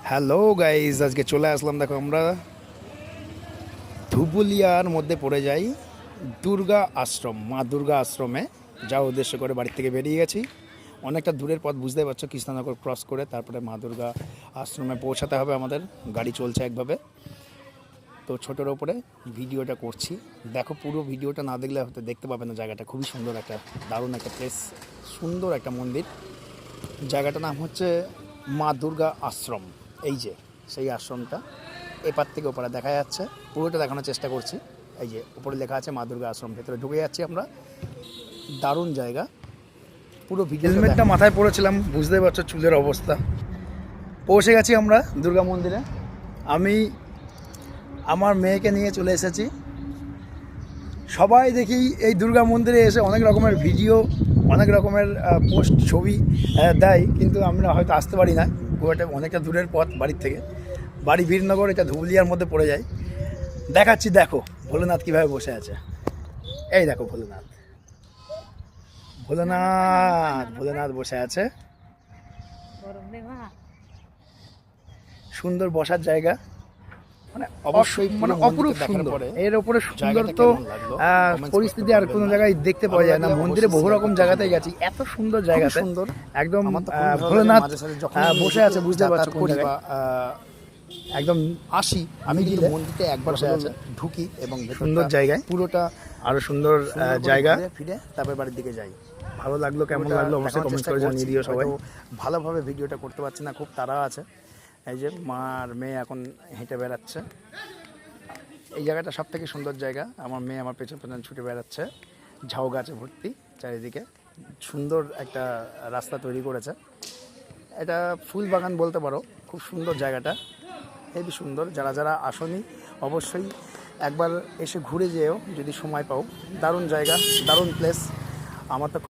Hello guys, আজকে চলে আসলাম। দেখো আমরা ধুবুলিয়ার মধ্যে পড়ে যাই দুর্গা আশ্রম, মা দুর্গা আশ্রমে যাওয়ার উদ্দেশ্য করে বাড়ি থেকে বেরিয়ে গেছি। অনেকটা দূরের পথ, বুঝতেই পারছো, কৃষ্ণনগর ক্রস করে তারপরে মা দুর্গা আশ্রমে পৌঁছাতে হবে আমাদের। গাড়ি চলছে একভাবে, তো ছোটোর ওপরে ভিডিওটা করছি। দেখো, পুরো ভিডিওটা না দেখলে হয়তো দেখতে পাবে না। জায়গাটা খুবই সুন্দর, একটা দারুণ একটা প্লেস, সুন্দর একটা মন্দির। জায়গাটার নাম হচ্ছে মা দুর্গা আশ্রম। এই যে সেই আশ্রমটা এপার থেকে ওপারে দেখা যাচ্ছে, পুরোটা দেখানোর চেষ্টা করছি। এই যে উপরে লেখা আছে মা দুর্গা আশ্রম, ভেতরে ঢুকে যাচ্ছি আমরা। দারুণ জায়গা, পুরো ভিডিও। হেলমেটটা মাথায় পড়েছিলাম, বুঝতেই পারছো চুলের অবস্থা। পৌঁছে গেছি আমরা দুর্গা মন্দিরে। আমি আমার মেয়েকে নিয়ে চলে এসেছি। সবাই দেখি এই দুর্গা মন্দিরে এসে অনেক রকমের ভিডিও, অনেক রকমের পোস্ট, ছবি দেয়, কিন্তু আমরা হয়তো আসতে পারি না। গোয়াটা অনেকটা দূরের পথ বাড়ির থেকে। বাড়ি বীরনগর, এটা ধুবুলিয়ার মধ্যে পড়ে যায়। দেখাচ্ছি, দেখো ভোলেনাথ কীভাবে বসে আছে। এই দেখো ভোলেনাথ, ভোলেনাথ ভোলেনাথ বসে আছে। সুন্দর বসার জায়গা, মানে অবশ্যই মানে অপরূপ সুন্দর। এর উপরে সুন্দর তো পরিস্থিতি আর কোনো জায়গায় দেখতে পাওয়া যায় না। মন্দিরে বহু রকম জায়গাতে গেছি, এত সুন্দর জায়গা, সুন্দর একদম। ভোলেনাথ বসে আছে, বুঝতে পারছো কোন জায়গায়। একদম আসি আমি, কিন্তু মন্দিরতে একবার বসে আছে, ঢুকি এবং সুন্দর জায়গায়, পুরোটা আরো সুন্দর জায়গা। ফিরে তারপর বাড়ির দিকে যাই। ভালো লাগলো, কেমন লাগলো অবশ্যই কমেন্ট করে জানিয়ে দিও সবাই। ভালোভাবে ভিডিওটা করতে পারছি না, খুব তাড়া আছে। এই যে মা আর মেয়ে এখন হেঁটে বেড়াচ্ছে। এই জায়গাটা সব থেকে সুন্দর জায়গা। আমার মেয়ে আমার পেছন পেছন ছুটে বেড়াচ্ছে। ঝাউ গাছে ভর্তি চারিদিকে, সুন্দর একটা রাস্তা তৈরি করেছে। এটা ফুল বাগান বলতে পারো। খুব সুন্দর জায়গাটা, হেবি সুন্দর। যারা যারা আসনি অবশ্যই একবার এসে ঘুরে যেও যদি সময় পাও। দারুণ জায়গা, দারুণ প্লেস। আমার তো